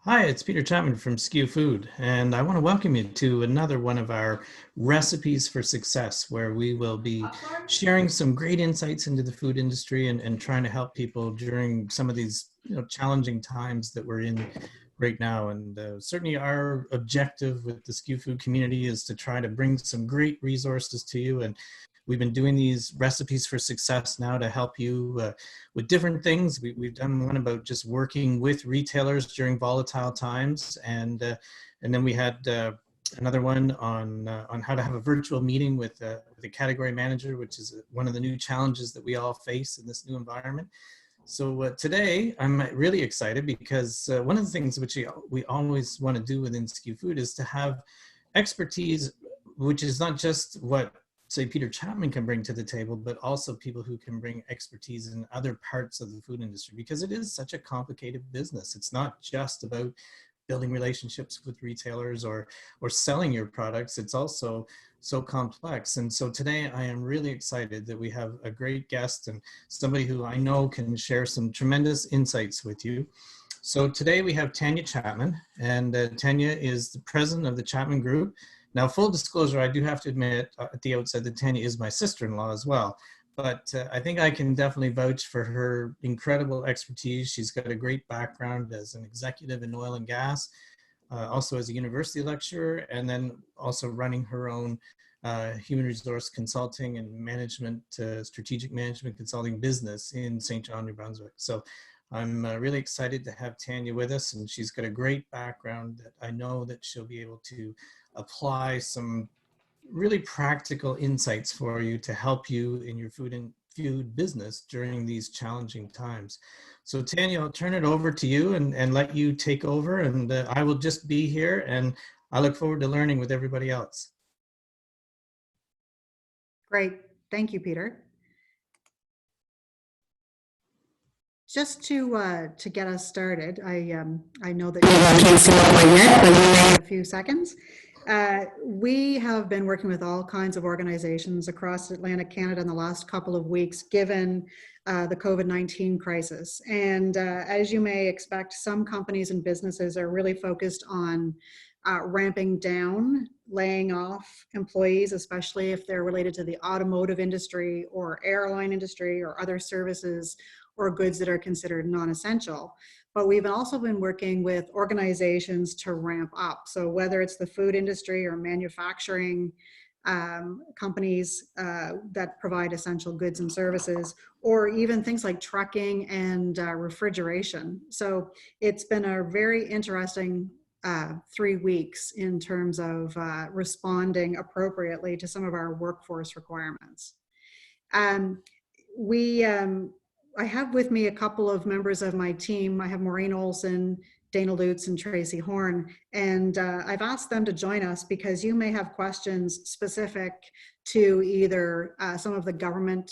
Hi, it's Peter Chapman from SKUFood, and I want to welcome you to another one of our recipes for success, where we will be sharing some great insights into the food industry and trying to help people during some of these challenging times that we're in right now. And certainly our objective with the SKUFood community is to try to bring some great resources to you. And we've been doing these recipes for success now to help you with different things. We've done one about just working with retailers during volatile times, and then we had another one on how to have a virtual meeting with a category manager, which is one of the new challenges that we all face in this new environment. So today I'm really excited because one of the things which we always want to do within SKUFood is to have expertise, which is not just what say Peter Chapman can bring to the table, but also people who can bring expertise in other parts of the food industry, because it is such a complicated business. It's not just about building relationships with retailers or selling your products. It's also so complex. And so today I am really excited that we have a great guest and somebody who I know can share some tremendous insights with you. So today we have Tanya Chapman, and Tanya is the president of the Chapman Group. Now, full disclosure, I do have to admit at the outset that Tanya is my sister-in-law as well. But I think I can definitely vouch for her incredible expertise. She's got a great background as an executive in oil and gas, also as a university lecturer, and then also running her own human resource consulting and management, strategic management consulting business in St. John, New Brunswick. So I'm really excited to have Tanya with us, and she's got a great background that I know that she'll be able to apply some really practical insights for you to help you in your food business during these challenging times. So Tanya, I'll turn it over to you and let you take over, and I will just be here, and I look forward to learning with everybody else. Great. Thank you, Peter. Just to get us started, I know that you can't see all my yet, but you may have a few seconds. We have been working with all kinds of organizations across Atlantic Canada in the last couple of weeks, given the COVID-19 crisis. And as you may expect, some companies and businesses are really focused on ramping down, laying off employees, especially if they're related to the automotive industry or airline industry or other services or goods that are considered non-essential. But we've also been working with organizations to ramp up. So whether it's the food industry or manufacturing companies that provide essential goods and services, or even things like trucking and refrigeration. So it's been a very interesting 3 weeks in terms of responding appropriately to some of our workforce requirements. I have with me a couple of members of my team. I have Maureen Olson, Dana Lutz, and Tracy Horn, and I've asked them to join us because you may have questions specific to either some of the government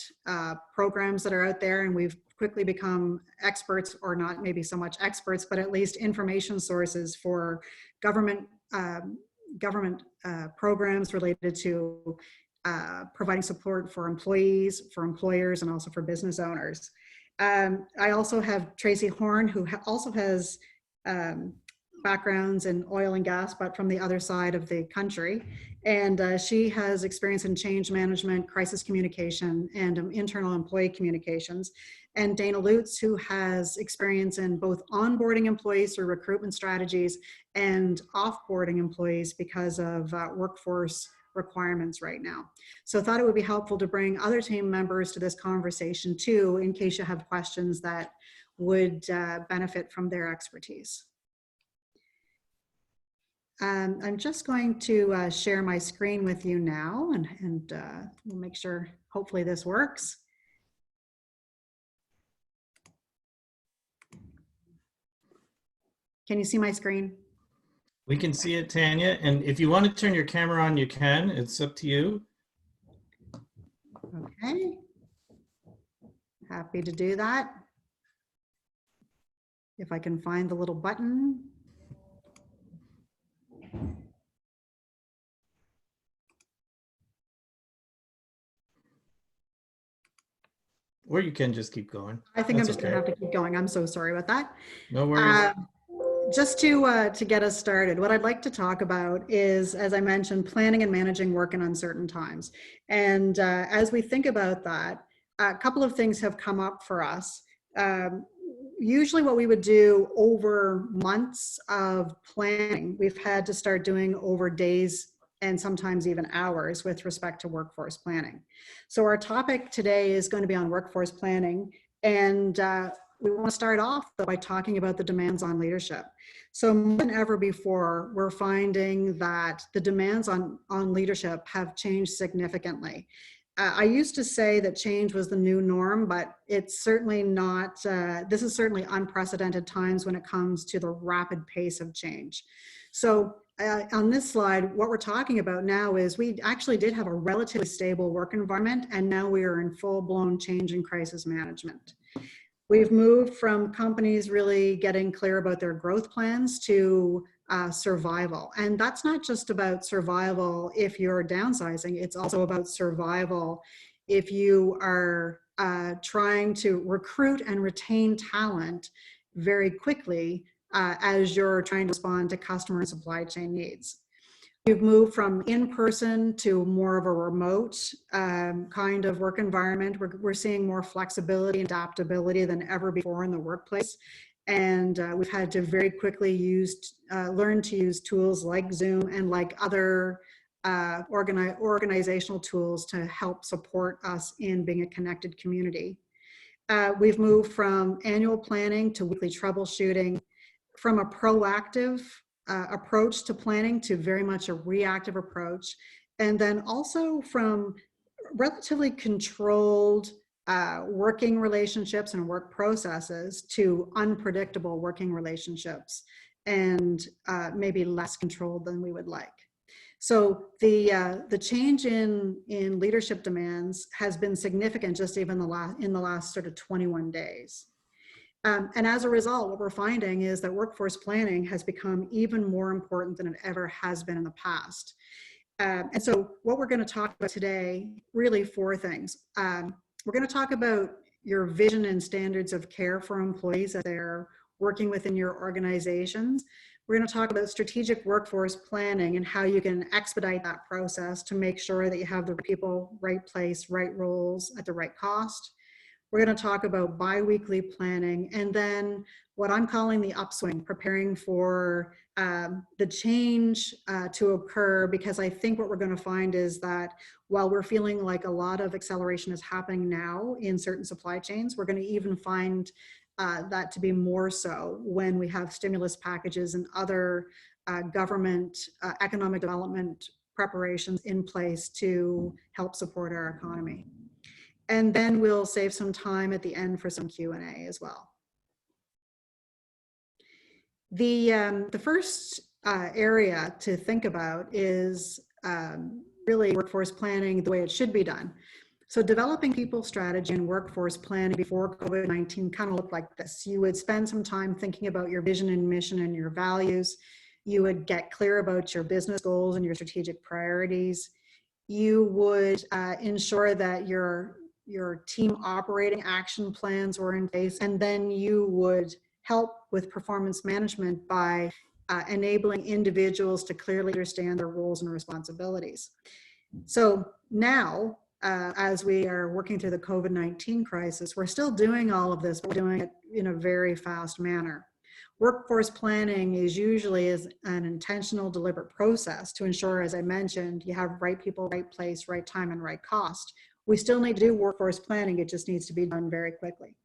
programs that are out there, and we've quickly become experts, or not maybe so much experts, but at least information sources for government programs related to providing support for employees, for employers, and also for business owners. I also have Tracy Horn, who also has backgrounds in oil and gas, but from the other side of the country. And she has experience in change management, crisis communication, and internal employee communications. And Dana Lutz, who has experience in both onboarding employees through recruitment strategies and offboarding employees because of workforce requirements right now. So I thought it would be helpful to bring other team members to this conversation too, in case you have questions that would benefit from their expertise. I'm just going to share my screen with you now, and we'll make sure, hopefully this works. Can you see my screen? We can see it, Tanya, and if you want to turn your camera on, you can. It's up to you. Okay. Happy to do that. If I can find the little button. Or you can just keep going. I think I'm just going to have to keep going. I'm so sorry about that. No worries. just to get us started, what I'd like to talk about is, as I mentioned, planning and managing work in uncertain times. And as we think about that, a couple of things have come up for us. Usually what we would do over months of planning, we've had to start doing over days and sometimes even hours with respect to workforce planning. So our topic today is going to be on workforce planning, and we want to start off by talking about the demands on leadership. So more than ever before, we're finding that the demands on leadership have changed significantly. I used to say that change was the new norm, but it's certainly not. This is certainly unprecedented times when it comes to the rapid pace of change. So on this slide, what we're talking about now is we actually did have a relatively stable work environment, and now we are in full-blown change and crisis management. We've moved from companies really getting clear about their growth plans to survival. And that's not just about survival if you're downsizing, it's also about survival if you are trying to recruit and retain talent very quickly as you're trying to respond to customer and supply chain needs. We've moved from in-person to more of a remote kind of work environment. We're seeing more flexibility and adaptability than ever before in the workplace. And we've had to very quickly learn to use tools like Zoom and like other organizational tools to help support us in being a connected community. We've moved from annual planning to weekly troubleshooting, from a proactive approach to planning to very much a reactive approach, and then also from relatively controlled working relationships and work processes to unpredictable working relationships, and maybe less controlled than we would like. So the change in leadership demands has been significant just even in the last sort of 21 days. And as a result, what we're finding is that workforce planning has become even more important than it ever has been in the past. And so what we're going to talk about today, really four things. We're going to talk about your vision and standards of care for employees as they're working within your organizations. We're going to talk about strategic workforce planning and how you can expedite that process to make sure that you have the right people, right place, right roles at the right cost. We're going to talk about bi-weekly planning, and then what I'm calling the upswing, preparing for the change to occur, because I think what we're going to find is that while we're feeling like a lot of acceleration is happening now in certain supply chains, we're going to even find that to be more so when we have stimulus packages and other government economic development preparations in place to help support our economy. And then we'll save some time at the end for some Q&A as well. The first area to think about is really workforce planning the way it should be done. So developing people strategy and workforce planning before COVID-19 kind of looked like this. You would spend some time thinking about your vision and mission and your values. You would get clear about your business goals and your strategic priorities. You would ensure that your team operating action plans were in place, and then you would help with performance management by enabling individuals to clearly understand their roles and responsibilities. So now, as we are working through the COVID-19 crisis, we're still doing all of this, but we're doing it in a very fast manner. Workforce planning is usually an intentional, deliberate process to ensure, as I mentioned, you have right people, right place, right time, and right cost. We still need to do workforce planning, it just needs to be done very quickly.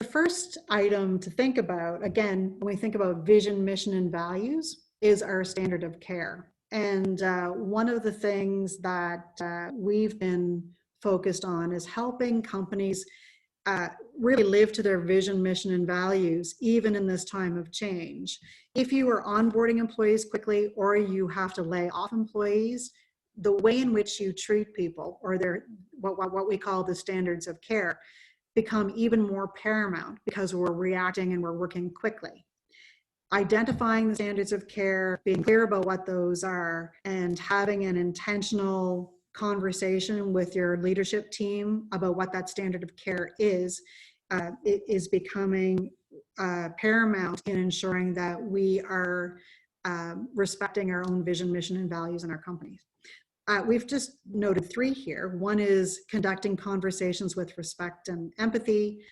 The first item to think about, again, when we think about vision, mission, and values, is our standard of care. And one of the things that we've been focused on is helping companies really live to their vision, mission, and values, even in this time of change. If you are onboarding employees quickly or you have to lay off employees, the way in which you treat people, or what we call the standards of care, become even more paramount because we're reacting and we're working quickly. Identifying the standards of care, being clear about what those are, and having an intentional conversation with your leadership team about what that standard of care is becoming paramount in ensuring that we are respecting our own vision, mission, and values in our companies. We've just noted 3 here. One is conducting conversations with respect and empathy,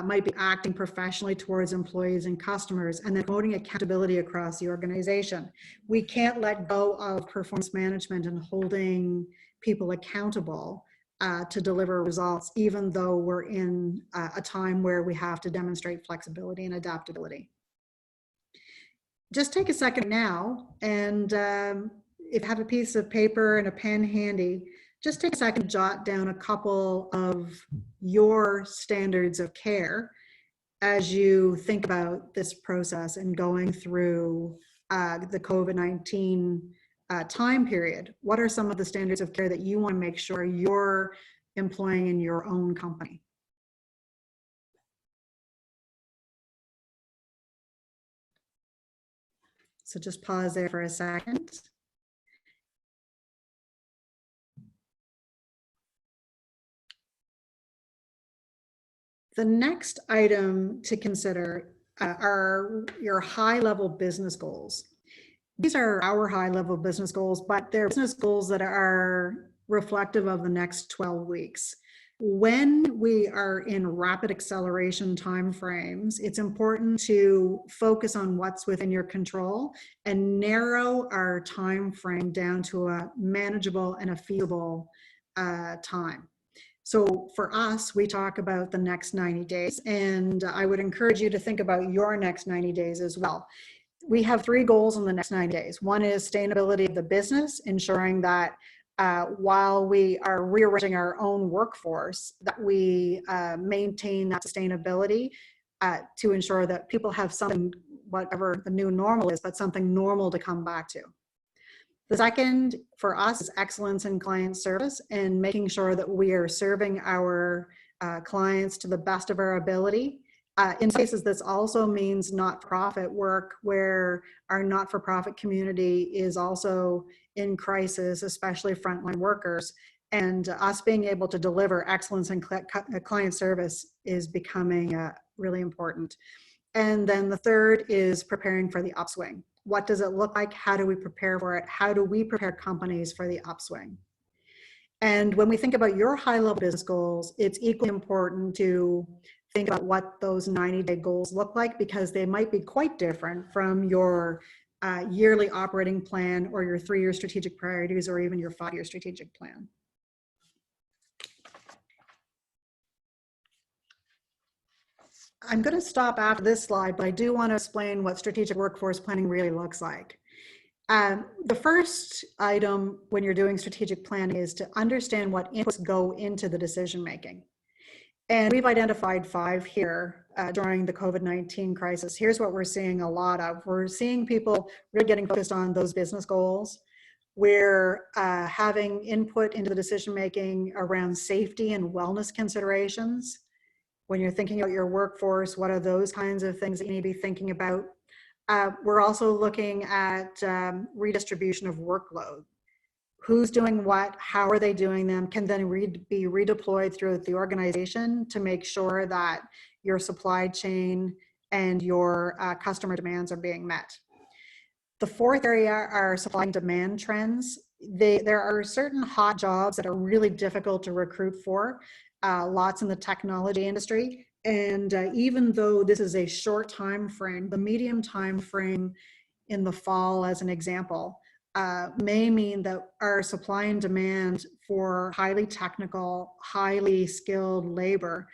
might be acting professionally towards employees and customers, and then promoting accountability across the organization. We can't let go of performance management and holding people accountable to deliver results, even though we're in a time where we have to demonstrate flexibility and adaptability. Just take a second now, and if you have a piece of paper and a pen handy, just take a second to jot down a couple of your standards of care as you think about this process and going through the COVID-19 time period. What are some of the standards of care that you want to make sure you're employing in your own company? So just pause there for a second. The next item to consider are your high-level business goals. These are our high-level business goals, but they're business goals that are reflective of the next 12 weeks. When we are in rapid acceleration timeframes, it's important to focus on what's within your control and narrow our time frame down to a manageable and a feasible time. So for us, we talk about the next 90 days, and I would encourage you to think about your next 90 days as well. We have 3 goals in the next 90 days. One is sustainability of the business, ensuring that while we are rearranging our own workforce, that we maintain that sustainability to ensure that people have something, whatever the new normal is, but something normal to come back to. The second for us is excellence in client service and making sure that we are serving our clients to the best of our ability. In some cases, this also means not-for-profit work where our not-for-profit community is also in crisis, especially frontline workers. And us being able to deliver excellence in client service is becoming really important. And then the third is preparing for the upswing. What does it look like? How do we prepare for it? How do we prepare companies for the upswing? And when we think about your high-level business goals, it's equally important to think about what those 90-day goals look like, because they might be quite different from your yearly operating plan or your 3-year strategic priorities or even your 5-year strategic plan. I'm going to stop after this slide, but I do want to explain what strategic workforce planning really looks like. The first item when you're doing strategic planning is to understand what inputs go into the decision making. And we've identified 5 here during the COVID-19 crisis. Here's what we're seeing a lot of. We're seeing people really getting focused on those business goals. We're having input into the decision making around safety and wellness considerations. When you're thinking about your workforce, what are those kinds of things that you need to be thinking about? We're also looking at redistribution of workload. Who's doing what? How are they doing them? Can then be redeployed throughout the organization to make sure that your supply chain and your customer demands are being met. The fourth area are supply and demand trends. There are certain hot jobs that are really difficult to recruit for. Lots in the technology industry, and even though this is a short time frame, the medium time frame in the fall, as an example, may mean that our supply and demand for highly technical, highly skilled labor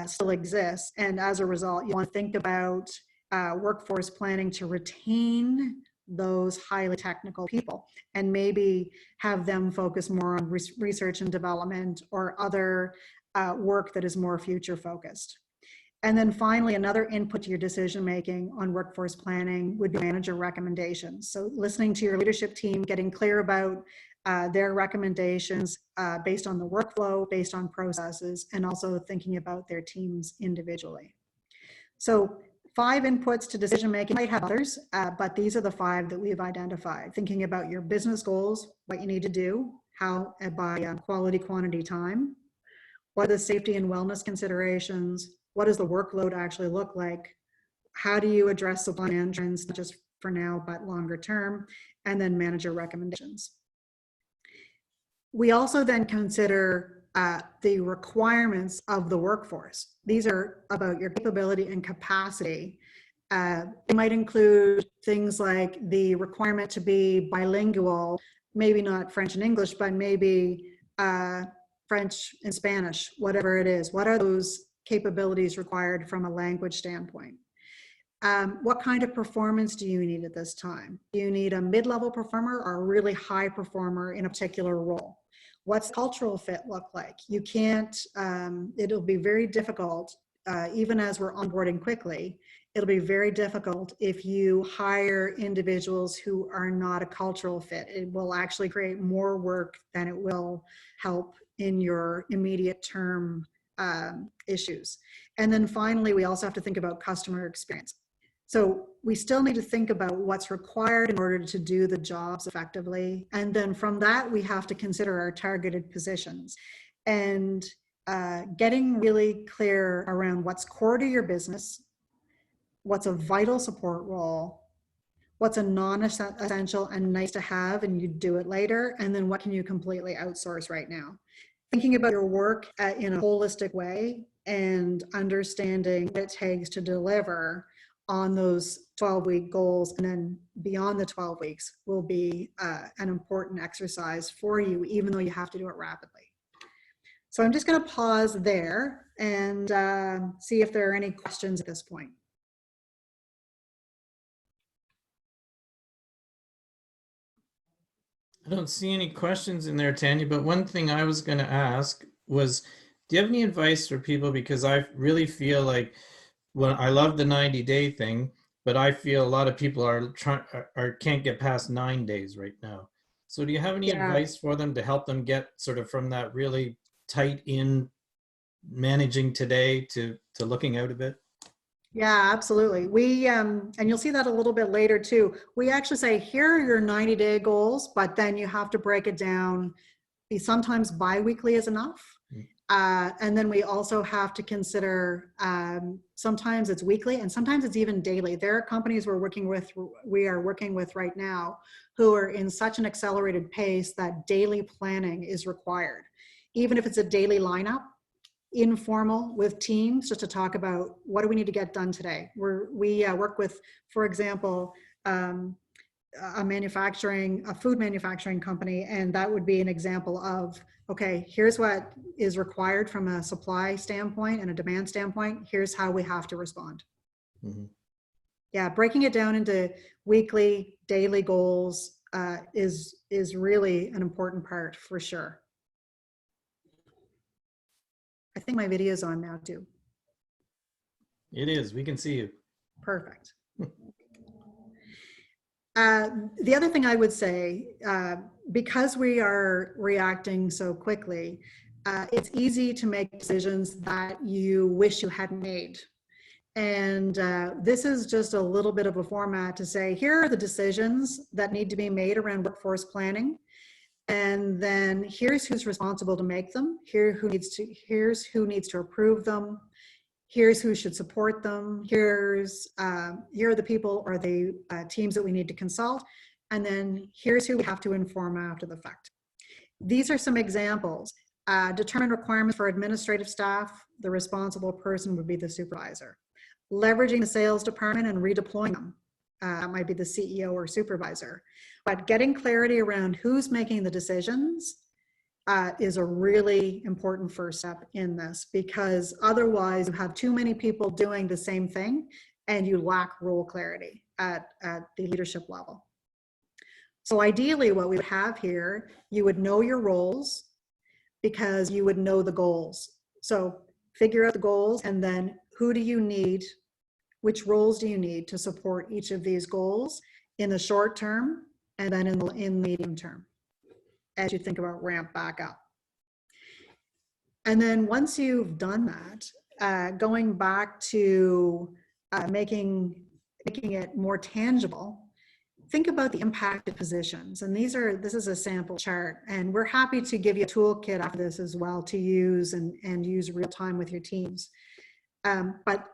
still exists, and as a result, you want to think about workforce planning to retain those highly technical people and maybe have them focus more on research and development or other work that is more future focused. And then finally, another input to your decision making on workforce planning would be manager recommendations. So listening to your leadership team, getting clear about their recommendations based on the workflow, based on processes, and also thinking about their teams individually. So 5 inputs to decision making. You might have others, but these are the 5 that we've identified. Thinking about your business goals, what you need to do, how by quality, quantity, time. What are the safety and wellness considerations? What does the workload actually look like? how do you address supply and trends, not just for now, but longer term, and then manager recommendations. We also then consider the requirements of the workforce. These are about your capability and capacity. It might include things like the requirement to be bilingual, maybe not French and English, but maybe French and Spanish, whatever it is. What are those capabilities required from a language standpoint? What kind of performance do you need at this time? Do you need a mid-level performer or a really high performer in a particular role? What's cultural fit look like? You can't, it'll be very difficult, even as we're onboarding quickly, it'll be very difficult if you hire individuals who are not a cultural fit. It will actually create more work than it will help in your immediate term issues. And then finally, we also have to think about customer experience. So we still need to think about what's required in order to do the jobs effectively. And then from that, we have to consider our targeted positions and getting really clear around what's core to your business, what's a vital support role, what's a non-essential and nice to have and you do it later, and then what can you completely outsource right now. Thinking about your work in a holistic way and understanding what it takes to deliver on those 12-week goals, and then beyond the 12 weeks will be an important exercise for you, even though you have to do it rapidly. So I'm just going to pause there and see if there are any questions at this point. I don't see any questions in there, Tanya, but one thing I was going to ask was, do you have any advice for people? Because I really feel like, well, I love the 90-day thing, but I feel a lot of people can't get past 9 days right now. So do you have any advice for them to help them get sort of from that really tight in managing today to looking out a bit? Yeah, absolutely. We, and you'll see that a little bit later too. We actually say, here are your 90-day goals, but then you have to break it down. Sometimes bi-weekly is enough. And then we also have to consider, sometimes it's weekly and sometimes it's even daily. There are companies we are working with right now who are in such an accelerated pace that daily planning is required. Even if it's a daily lineup, informal with teams, just to talk about what do we need to get done today. We work with, for example, a food manufacturing company, and that would be an example of, okay, here's what is required from a supply standpoint and a demand standpoint. Here's how we have to respond. Mm-hmm. Yeah, breaking it down into weekly, daily goals is really an important part for sure. I think my video's on now too. It is. We can see you. Perfect. The other thing I would say, because we are reacting so quickly, it's easy to make decisions that you wish you hadn't made. And this is just a little bit of a format to say, here are the decisions that need to be made around workforce planning. And then here's who's responsible to make them. Here's who needs to approve them. Here's who should support them. Here are the people or the teams that we need to consult. And then here's who we have to inform after the fact. These are some examples. Determine requirements for administrative staff. The responsible person would be the supervisor. Leveraging the sales department and redeploying them. That might be the CEO or supervisor. But getting clarity around who's making the decisions is a really important first step in this, because otherwise you have too many people doing the same thing and you lack role clarity at the leadership level. So ideally what we would have here, you would know your roles because you would know the goals. So figure out the goals, and then who do you need, which roles do you need to support each of these goals in the short term and then in the medium term, as you think about ramp back up. And then once you've done that, going back to making it more tangible, think about the impacted positions. And this is a sample chart, and we're happy to give you a toolkit after this as well to use and use real time with your teams. But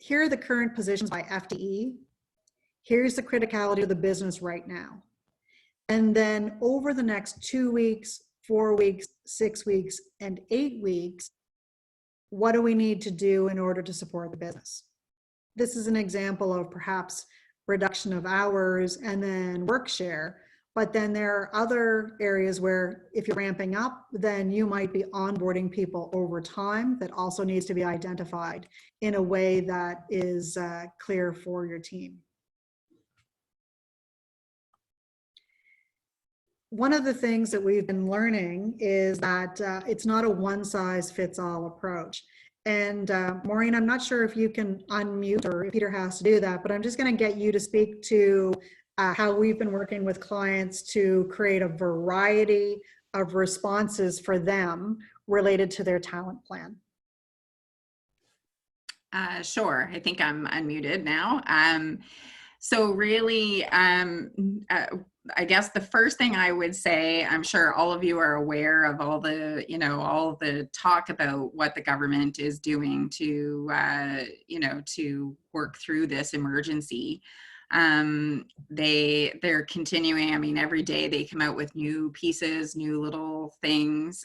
here are the current positions by FTE. Here's the criticality of the business right now. And then over the next 2 weeks, 4 weeks, 6 weeks, and 8 weeks, what do we need to do in order to support the business? This is an example of perhaps reduction of hours and then work share. But then there are other areas where if you're ramping up, then you might be onboarding people over time that also needs to be identified in a way that is clear for your team. One of the things that we've been learning is that it's not a one-size-fits-all approach. And Maureen, I'm not sure if you can unmute or if Peter has to do that, but I'm just going to get you to speak to how we've been working with clients to create a variety of responses for them related to their talent plan. Sure. I think I'm unmuted now. So really, I guess the first thing I would say, I'm sure all of you are aware of all the, all the talk about what the government is doing to, to work through this emergency. They're continuing, I mean, every day they come out with new pieces, new little things.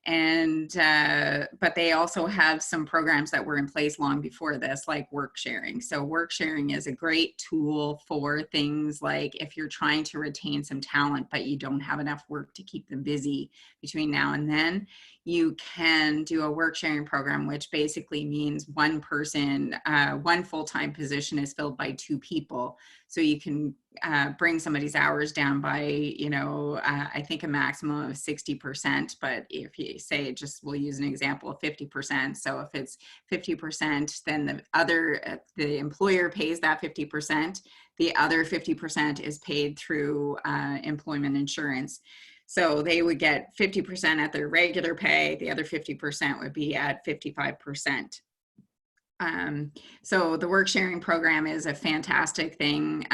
But they also have some programs that were in place long before this, like work sharing. So work sharing is a great tool for things like if you're trying to retain some talent, but you don't have enough work to keep them busy between now and then, you can do a work sharing program, which basically means one person, one full-time position is filled by 2 people. So you can bring somebody's hours down by, I think a maximum of 60%, but if you say, we'll use an example of 50%. So if it's 50%, then the employer pays that 50%. The other 50% is paid through employment insurance. So they would get 50% at their regular pay. The other 50% would be at 55%. So the work sharing program is a fantastic thing.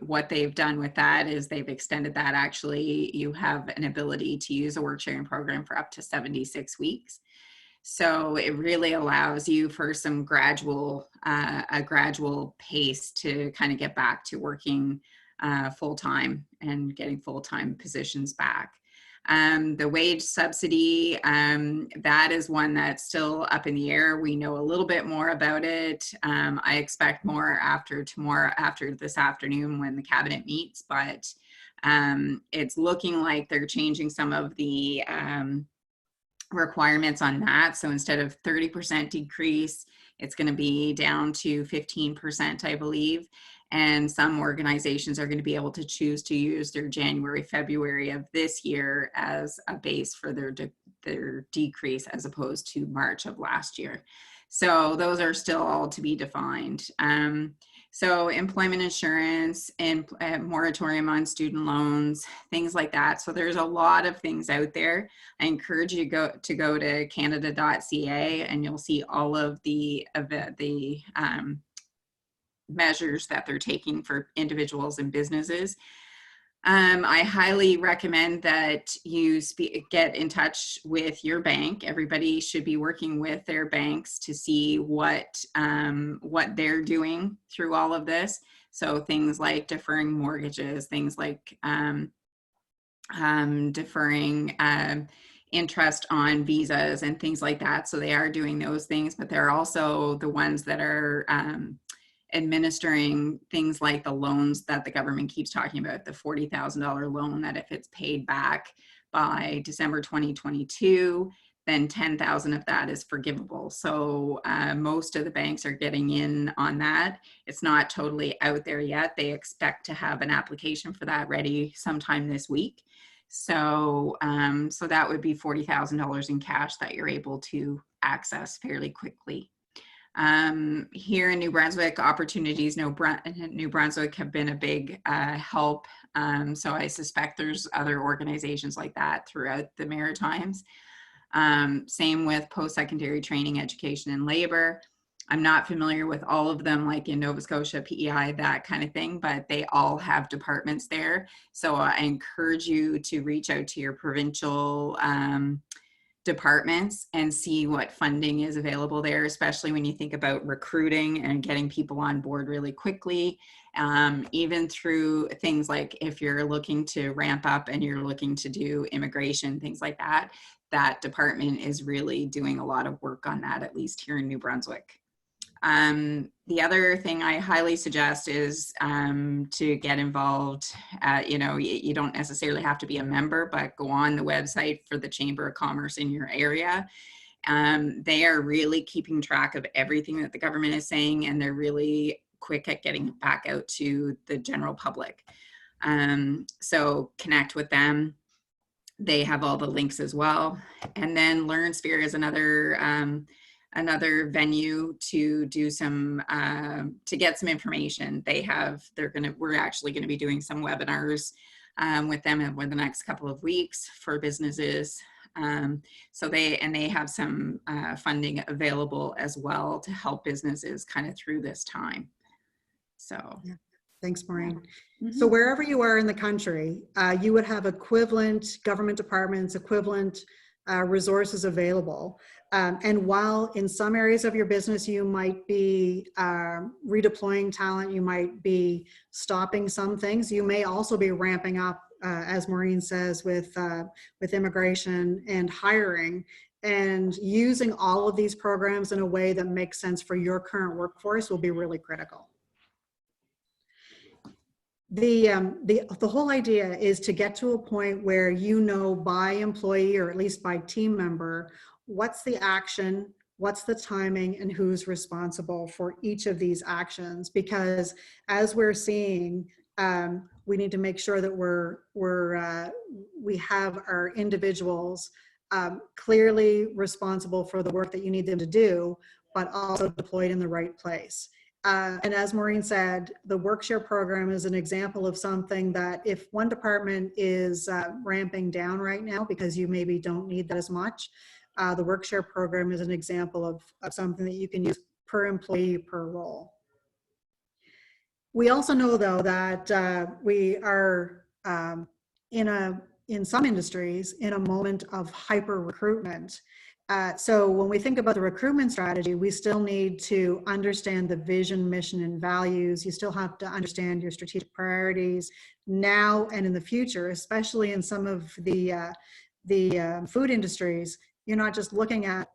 What they've done with that is they've extended that. Actually, you have an ability to use a work sharing program for up to 76 weeks. So it really allows you for some a gradual pace to kind of get back to working full-time and getting full-time positions back. The wage subsidy, that is one that's still up in the air. We know a little bit more about it. I expect more after this afternoon when the cabinet meets, but it's looking like they're changing some of the requirements on that. So instead of 30% decrease, it's going to be down to 15%, I believe. And some organizations are going to be able to choose to use their January, February of this year as a base for their decrease as opposed to March of last year. So those are still all to be defined. So employment insurance and moratorium on student loans, things like that. So there's a lot of things out there. I encourage you to go to canada.ca and you'll see all of the measures that they're taking for individuals and businesses. I highly recommend that you get in touch with your bank. Everybody should be working with their banks to see what they're doing through all of this. So things like deferring mortgages, things like deferring interest on visas and things like that. So they are doing those things, but they're also the ones that are administering things like the loans that the government keeps talking about, the $40,000 loan that if it's paid back by December 2022, then 10,000 of that is forgivable. So most of the banks are getting in on that. It's not totally out there yet. They expect to have an application for that ready sometime this week. So, so that would be $40,000 in cash that you're able to access fairly quickly. Here in New Brunswick, opportunities New Brunswick have been a big help. So I suspect there's other organizations like that throughout the Maritimes. Same with post-secondary training, education, and labor. I'm not familiar with all of them, like in Nova Scotia, PEI, that kind of thing, but they all have departments there. So I encourage you to reach out to your provincial departments and see what funding is available there, especially when you think about recruiting and getting people on board really quickly. Even through things like if you're looking to ramp up and you're looking to do immigration, things like that, that department is really doing a lot of work on that, at least here in New Brunswick. The other thing I highly suggest is to get involved. You know, you don't necessarily have to be a member, but go on the website for the Chamber of Commerce in your area. They are really keeping track of everything that the government is saying, and they're really quick at getting it back out to the general public. So connect with them. They have all the links as well. And then LearnSphere is another venue to do some to get some information. We're actually going to be doing some webinars with them over the next couple of weeks for businesses. So they have some funding available as well to help businesses kind of through this time. So yeah. Thanks, Maureen. Mm-hmm. So wherever you are in the country, you would have equivalent government departments, equivalent resources available. And while in some areas of your business, you might be redeploying talent, you might be stopping some things, you may also be ramping up, as Maureen says, with immigration and hiring, and using all of these programs in a way that makes sense for your current workforce will be really critical. The whole idea is to get to a point where you know by employee, or at least by team member, what's the action, what's the timing, and who's responsible for each of these actions. Because as we're seeing, we need to make sure that we have our individuals clearly responsible for the work that you need them to do, but also deployed in the right place. And as Maureen said, the Workshare program is an example of something that if one department is ramping down right now because you maybe don't need that as much, the Workshare program is an example of something that you can use per employee, per role. We also know, though, that we are in some industries in a moment of hyper recruitment. So when we think about the recruitment strategy, we still need to understand the vision, mission, and values. You still have to understand your strategic priorities now and in the future, especially in some of the food industries. You're not just looking at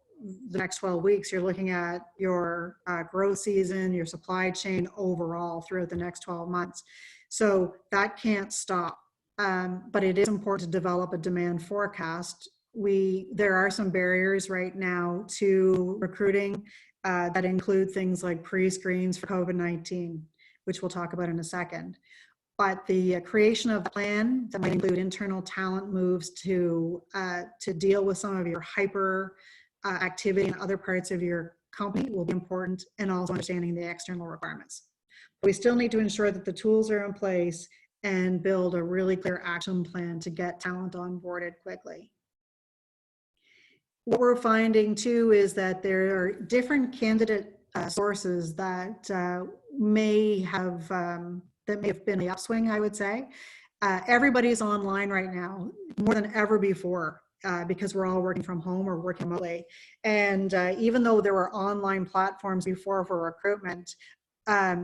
the next 12 weeks, you're looking at your growth season, your supply chain overall throughout the next 12 months. So that can't stop, but it is important to develop a demand forecast. There are some barriers right now to recruiting that include things like pre-screens for COVID-19, which we'll talk about in a second. But the creation of a plan that might include internal talent moves to deal with some of your hyper activity in other parts of your company will be important, and also understanding the external requirements. But we still need to ensure that the tools are in place and build a really clear action plan to get talent onboarded quickly. What we're finding too is that there are different candidate sources that may have been the upswing, I would say. Everybody's online right now, more than ever before, because we're all working from home or working remotely. And even though there were online platforms before for recruitment,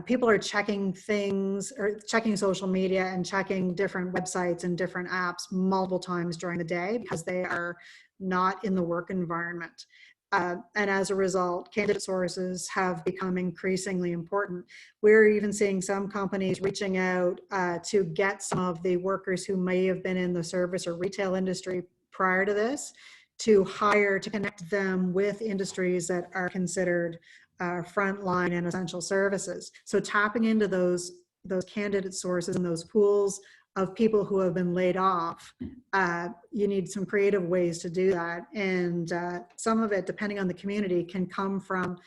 people are checking things, or checking social media and checking different websites and different apps multiple times during the day because they are not in the work environment. And as a result, candidate sources have become increasingly important. We're even seeing some companies reaching out to get some of the workers who may have been in the service or retail industry prior to this to hire, to connect them with industries that are considered frontline and essential services. So tapping into those candidate sources and those pools of people who have been laid off, you need some creative ways to do that. And some of it, depending on the community, can come from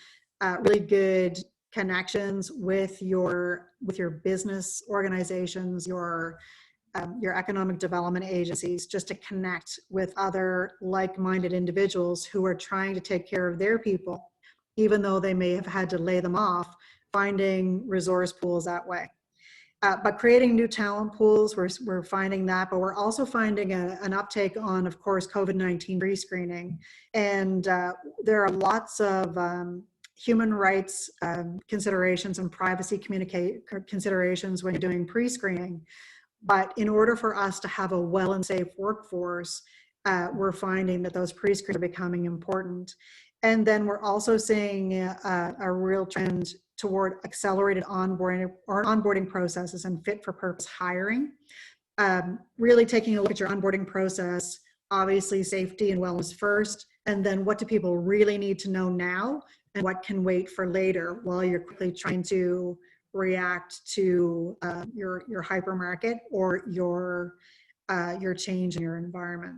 really good connections with your business organizations, your economic development agencies, just to connect with other like-minded individuals who are trying to take care of their people, even though they may have had to lay them off, finding resource pools that way. But creating new talent pools, we're finding that, but we're also finding an uptake on, of course, COVID-19 pre-screening. And there are lots of human rights considerations and privacy considerations when you're doing pre-screening. But in order for us to have a well and safe workforce, we're finding that those pre-screens are becoming important. And then we're also seeing a real trend toward accelerated onboarding processes and fit for purpose hiring. Really taking a look at your onboarding process, obviously safety and wellness first, and then what do people really need to know now and what can wait for later while you're quickly trying to react to your hypermarket or your change in your environment.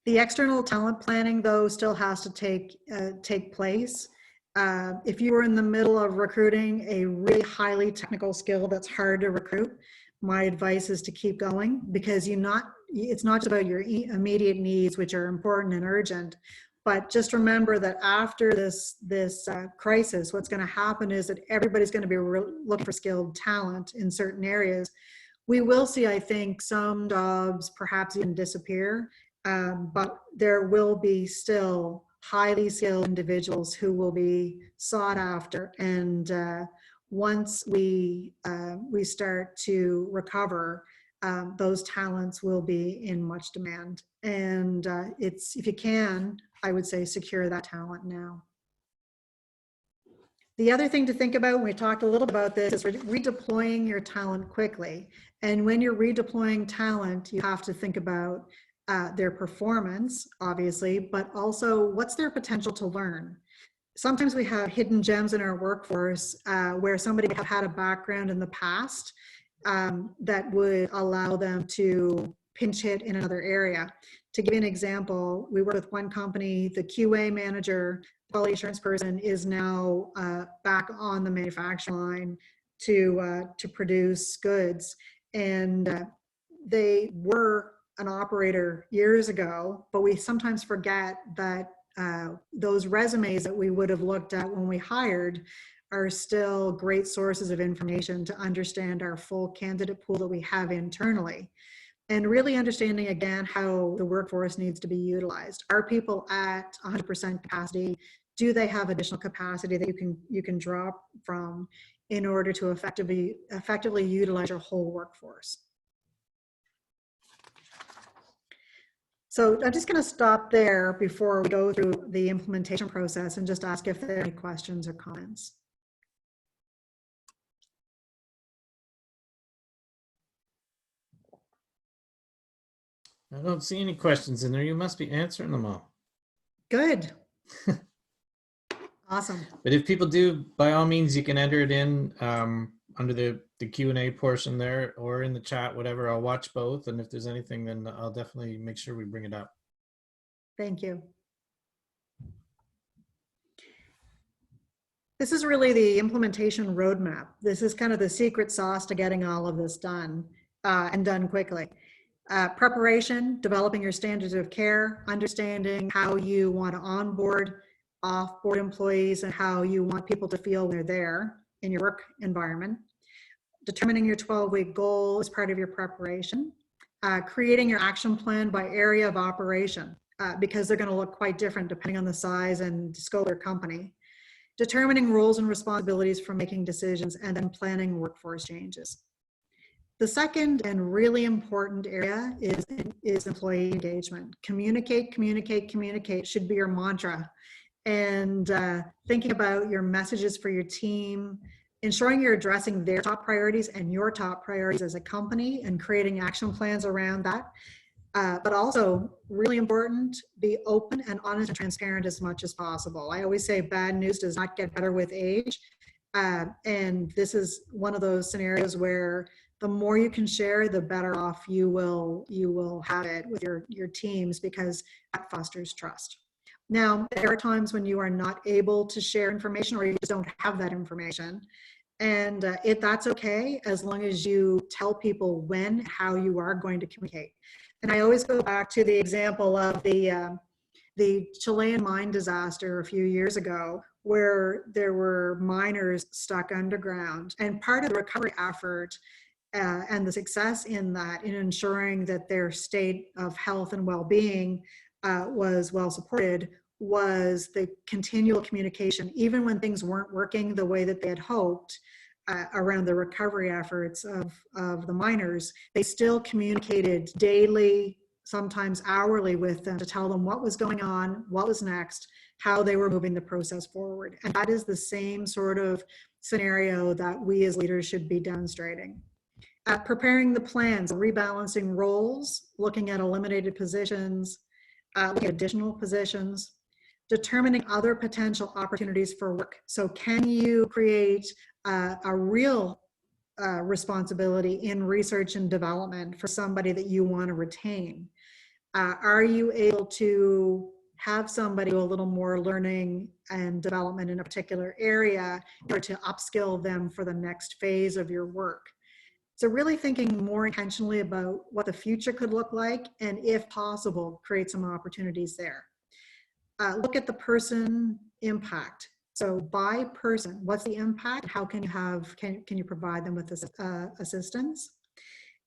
The external talent planning, though, still has to take place. If you are in the middle of recruiting a really highly technical skill that's hard to recruit, my advice is to keep going, because it's not just about your immediate needs, which are important and urgent, but just remember that after this crisis, what's going to happen is that everybody's going to be looking for skilled talent in certain areas. We will see, I think, some jobs perhaps even disappear, but there will be still highly skilled individuals who will be sought after. And once we start to recover, those talents will be in much demand. And if you can, I would say secure that talent now. The other thing to think about, we talked a little about this, is redeploying your talent quickly. And when you're redeploying talent, you have to think about their performance, obviously, but also what's their potential to learn. Sometimes we have hidden gems in our workforce where somebody would have had a background in the past that would allow them to pinch hit in another area. To give you an example, we work with one company, the QA manager, quality assurance person, is now back on the manufacturing line to produce goods. And they were an operator years ago, but we sometimes forget that those resumes that we would have looked at when we hired are still great sources of information to understand our full candidate pool that we have internally. And really understanding, again, how the workforce needs to be utilized. Are people at 100% capacity? Do they have additional capacity that you can draw from in order to effectively utilize your whole workforce? So I'm just going to stop there before we go through the implementation process and just ask if there are any questions or comments. I don't see any questions in there. You must be answering them all. Good. Awesome. But if people do, by all means, you can enter it in under the Q&A portion there or in the chat, whatever. I'll watch both. And if there's anything, then I'll definitely make sure we bring it up. Thank you. This is really the implementation roadmap. This is kind of the secret sauce to getting all of this done and done quickly. Preparation, developing your standards of care, understanding how you want to onboard, off-board employees, and how you want people to feel when they're there in your work environment. Determining your 12-week goal as part of your preparation. Creating your action plan by area of operation, because they're going to look quite different depending on the size and scope of your company. Determining roles and responsibilities for making decisions, and then planning workforce changes. The second and really important area is employee engagement. Communicate, communicate, communicate should be your mantra. And thinking about your messages for your team, ensuring you're addressing their top priorities and your top priorities as a company and creating action plans around that. But also, really important, be open and honest and transparent as much as possible. I always say bad news does not get better with age. And this is one of those scenarios where the more you can share, the better off you will have it with your teams, because that fosters trust. Now, there are times when you are not able to share information or you just don't have that information. And that's okay, as long as you tell people when, how you are going to communicate. And I always go back to the example of the the Chilean mine disaster a few years ago, where there were miners stuck underground. And part of the recovery effort and the success in that, in ensuring that their state of health and well-being was well supported, was the continual communication, even when things weren't working the way that they had hoped around the recovery efforts of the miners. They still communicated daily, sometimes hourly, with them to tell them what was going on, what was next, how they were moving the process forward. And that is the same sort of scenario that we as leaders should be demonstrating. Preparing the plans, rebalancing roles, looking at eliminated positions, looking at additional positions, determining other potential opportunities for work. So can you create a real responsibility in research and development for somebody that you want to retain? Are you able to have somebody do a little more learning and development in a particular area or to upskill them for the next phase of your work? So really thinking more intentionally about what the future could look like, and if possible, create some opportunities there. Look at the person impact. So by person, what's the impact? How can you can you provide them with assistance?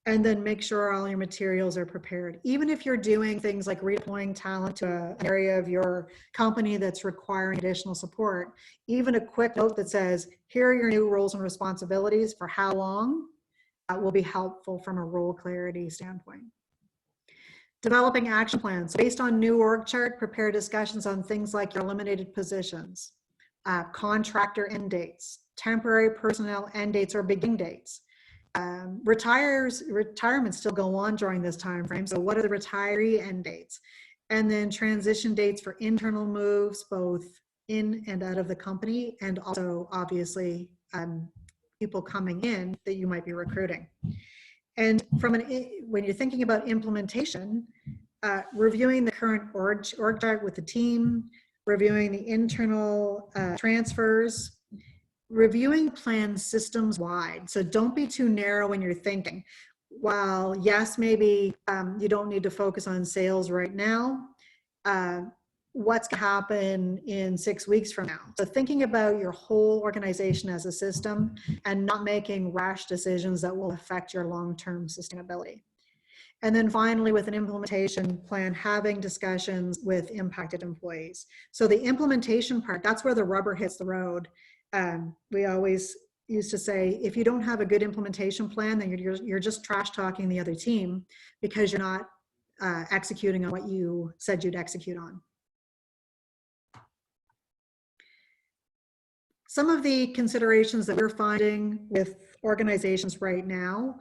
And then make sure all your materials are prepared. Even if you're doing things like redeploying talent to an area of your company that's requiring additional support, even a quick note that says, here are your new roles and responsibilities for how long, will be helpful from a role clarity standpoint. Developing action plans. Based on new org chart, prepare discussions on things like your eliminated positions, contractor end dates, temporary personnel end dates or begin dates. Retirements still go on during this time frame, so what are the retiree end dates? And then transition dates for internal moves, both in and out of the company, and also obviously people coming in that you might be recruiting. And when you're thinking about implementation, reviewing the current org chart with the team, reviewing the internal transfers, reviewing plans systems wide. So don't be too narrow when you're thinking. While yes, maybe you don't need to focus on sales right now, what's going to happen in 6 weeks from now? So thinking about your whole organization as a system and not making rash decisions that will affect your long-term sustainability. And then finally, with an implementation plan, having discussions with impacted employees. So the implementation part, that's where the rubber hits the road. We always used to say, if you don't have a good implementation plan, then you're just trash talking the other team because you're not executing on what you said you'd execute on. Some of the considerations that we're finding with organizations right now,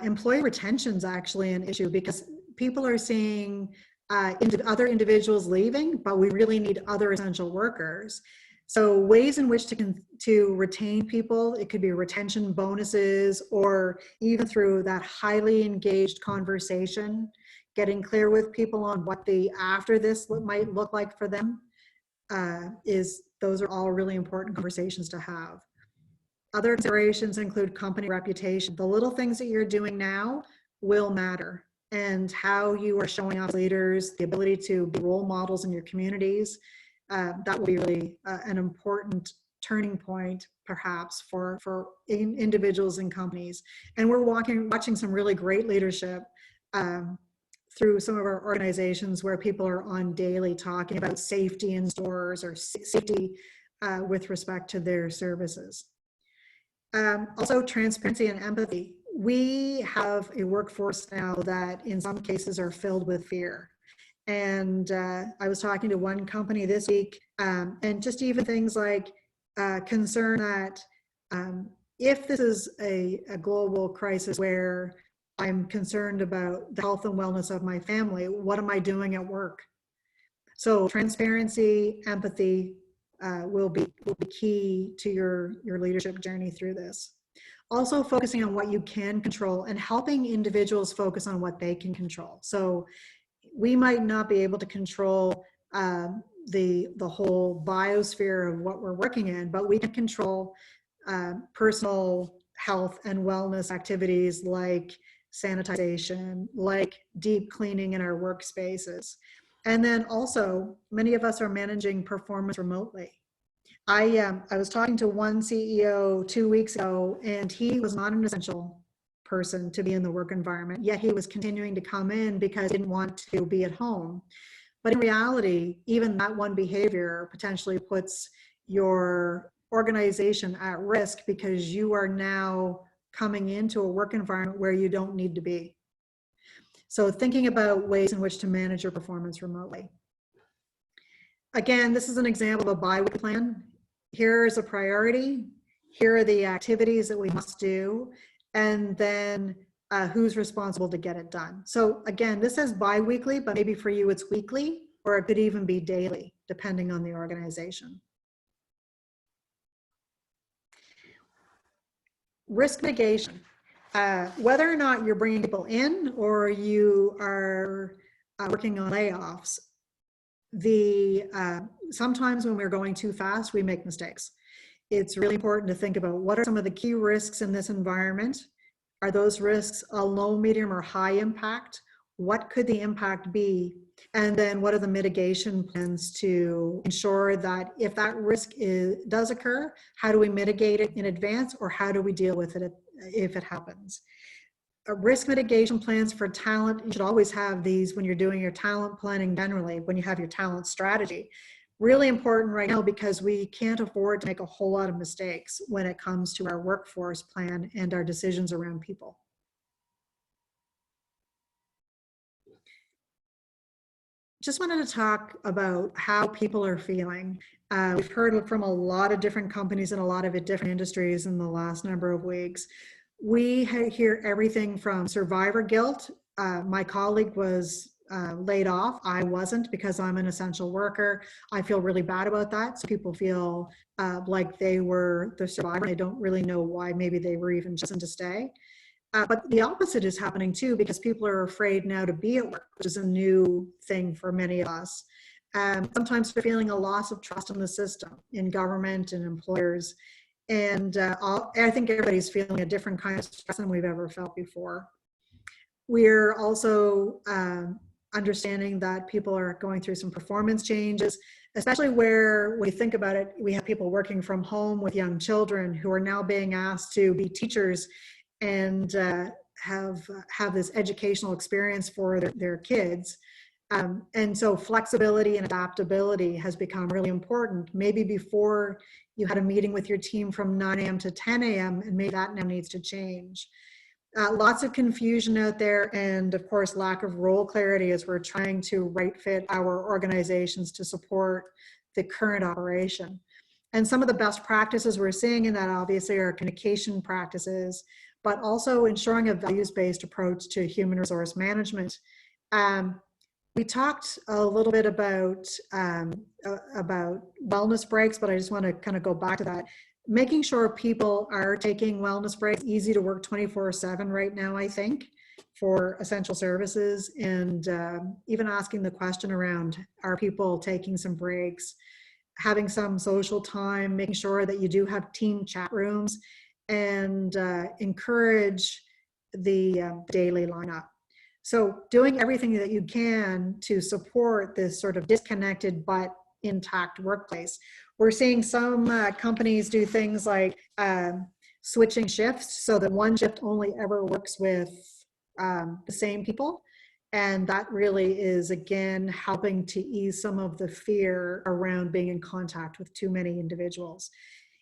employee retention is actually an issue because people are seeing other individuals leaving, but we really need other essential workers. So ways in which to retain people, it could be retention bonuses or even through that highly engaged conversation, getting clear with people on what the after this might look like for them. Those are all really important conversations to have. Other considerations include company reputation. The little things that you're doing now will matter, and how you are showing up as leaders, the ability to be role models in your communities, that will be really an important turning point perhaps for individuals and companies. And we're watching some really great leadership through some of our organizations where people are on daily talking about safety in stores or safety with respect to their services. Also, transparency and empathy. We have a workforce now that in some cases are filled with fear. And I was talking to one company this week, and just even things like concern that if this is a global crisis where I'm concerned about the health and wellness of my family, what am I doing at work? So transparency, empathy will be key to your leadership journey through this. Also focusing on what you can control and helping individuals focus on what they can control. So we might not be able to control the whole biosphere of what we're working in, but we can control personal health and wellness activities like sanitization, like deep cleaning in our workspaces. And then also, many of us are managing performance remotely. I was talking to one CEO 2 weeks ago, and he was not an essential person to be in the work environment, yet he was continuing to come in because he didn't want to be at home. But in reality, even that one behavior potentially puts your organization at risk because you are now coming into a work environment where you don't need to be. So thinking about ways in which to manage your performance remotely. Again, this is an example of a bi-weekly plan. Here is a priority. Here are the activities that we must do. And then who's responsible to get it done. So again, this says bi-weekly, but maybe for you it's weekly, or it could even be daily, depending on the organization. Risk mitigation. Whether or not you're bringing people in or you are working on layoffs, sometimes when we're going too fast, we make mistakes. It's really important to think about what are some of the key risks in this environment. Are those risks a low, medium, or high impact? What could the impact be? And then what are the mitigation plans to ensure that if that risk does occur, how do we mitigate it in advance, or how do we deal with it if it happens? Risk mitigation plans for talent, you should always have these when you're doing your talent planning generally, when you have your talent strategy. Really important right now because we can't afford to make a whole lot of mistakes when it comes to our workforce plan and our decisions around people. Just wanted to talk about how people are feeling. We've heard from a lot of different companies and a lot of different industries in the last number of weeks. We hear everything from survivor guilt. My colleague was laid off. I wasn't because I'm an essential worker. I feel really bad about that. So people feel like they were the survivor. They don't really know why maybe they were even chosen to stay. But the opposite is happening too, because people are afraid now to be at work, which is a new thing for many of us. Sometimes they're feeling a loss of trust in the system, in government and employers. And I think everybody's feeling a different kind of stress than we've ever felt before. We're also understanding that people are going through some performance changes, especially where we think about it, we have people working from home with young children who are now being asked to be teachers and have this educational experience for their kids. And so flexibility and adaptability has become really important. Maybe before you had a meeting with your team from 9 a.m. to 10 a.m. and maybe that now needs to change. Lots of confusion out there, and of course lack of role clarity as we're trying to right fit our organizations to support the current operation. And some of the best practices we're seeing in that obviously are communication practices, but also ensuring a values-based approach to human resource management. We talked a little bit about wellness breaks, but I just want to kind of go back to that. Making sure people are taking wellness breaks. Easy to work 24/7 right now, I think, for essential services, and even asking the question around, are people taking some breaks, having some social time, making sure that you do have team chat rooms, and encourage the daily lineup. So doing everything that you can to support this sort of disconnected but intact workplace. We're seeing some companies do things like switching shifts so that one shift only ever works with the same people. And that really is, again, helping to ease some of the fear around being in contact with too many individuals.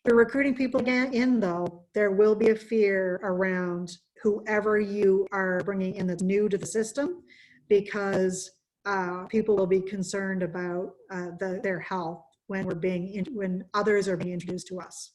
If you're recruiting people in, though, there will be a fear around whoever you are bringing in that's new to the system, because people will be concerned about their health when others are being introduced to us.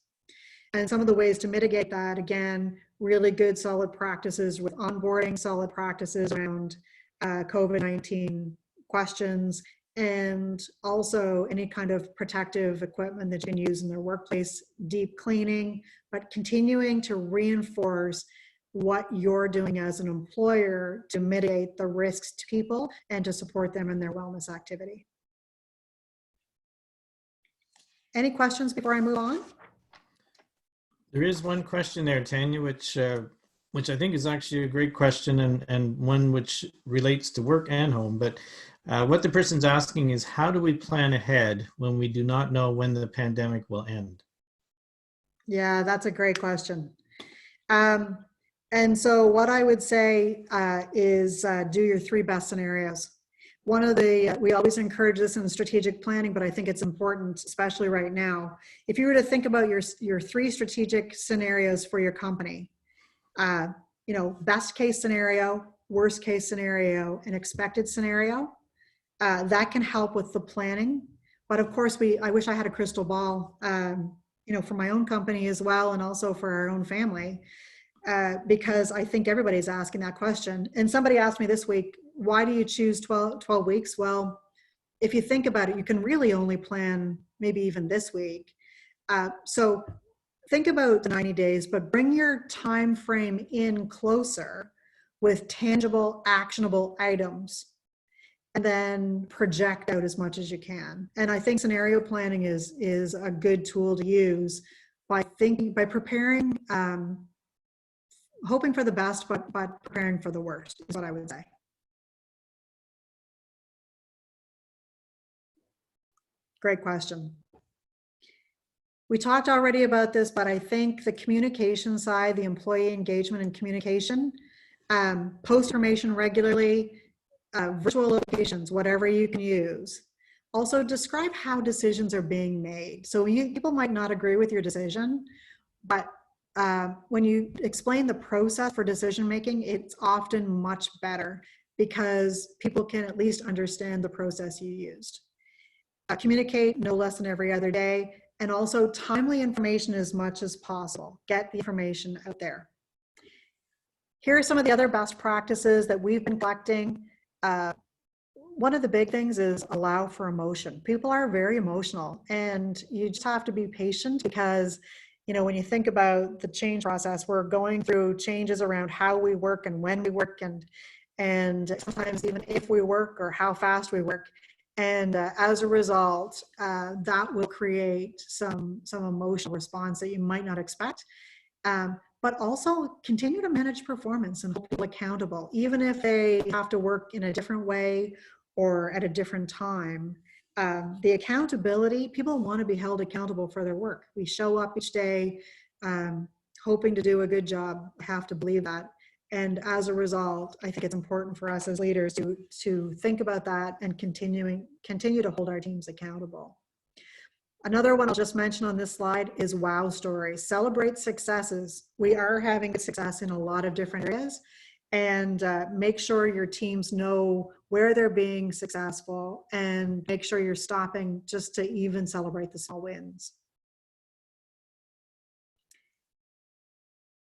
And some of the ways to mitigate that, again, really good solid practices with onboarding, solid practices around COVID-19 questions, and also any kind of protective equipment that you can use in their workplace, deep cleaning, but continuing to reinforce what you're doing as an employer to mitigate the risks to people and to support them in their wellness activity. Any questions before I move on? There is one question there, Tanya, which I think is actually a great question, and one which relates to work and home. But What the person's asking is, how do we plan ahead when we do not know when the pandemic will end? Yeah, that's a great question. And so what I would say is do your 3 best scenarios. One of the, we always encourage this in strategic planning, but I think it's important, especially right now. If you were to think about your 3 strategic scenarios for your company, you know, best case scenario, worst case scenario, and expected scenario, that can help with the planning. But of course, I wish I had a crystal ball, you know, for my own company as well, and also for our own family. Because I think everybody's asking that question. And somebody asked me this week, why do you choose 12 weeks? Well, if you think about it, you can really only plan maybe even this week. So think about the 90 days, but bring your time frame in closer with tangible, actionable items, and then project out as much as you can. And I think scenario planning is a good tool to use by preparing, hoping for the best, but preparing for the worst is what I would say. Great question. We talked already about this, but I think the communication side, the employee engagement and communication, post information regularly, virtual locations, whatever you can use. Also describe how decisions are being made. So people might not agree with your decision, but when you explain the process for decision making, it's often much better because people can at least understand the process you used. Communicate no less than every other day, and also timely information as much as possible. Get the information out there. Here are some of the other best practices that we've been collecting. One of the big things is allow for emotion. People are very emotional, and you just have to be patient because, you know, when you think about the change process, we're going through changes around how we work and when we work, and sometimes even if we work or how fast we work. And as a result, that will create some emotional response that you might not expect. But also continue to manage performance and hold people accountable, even if they have to work in a different way or at a different time. The accountability, people want to be held accountable for their work. We show up each day hoping to do a good job, have to believe that. And as a result, I think it's important for us as leaders to think about that and continue to hold our teams accountable. Another one I'll just mention on this slide is wow stories. Celebrate successes. We are having success in a lot of different areas, and make sure your teams know where they're being successful, and make sure you're stopping just to even celebrate the small wins.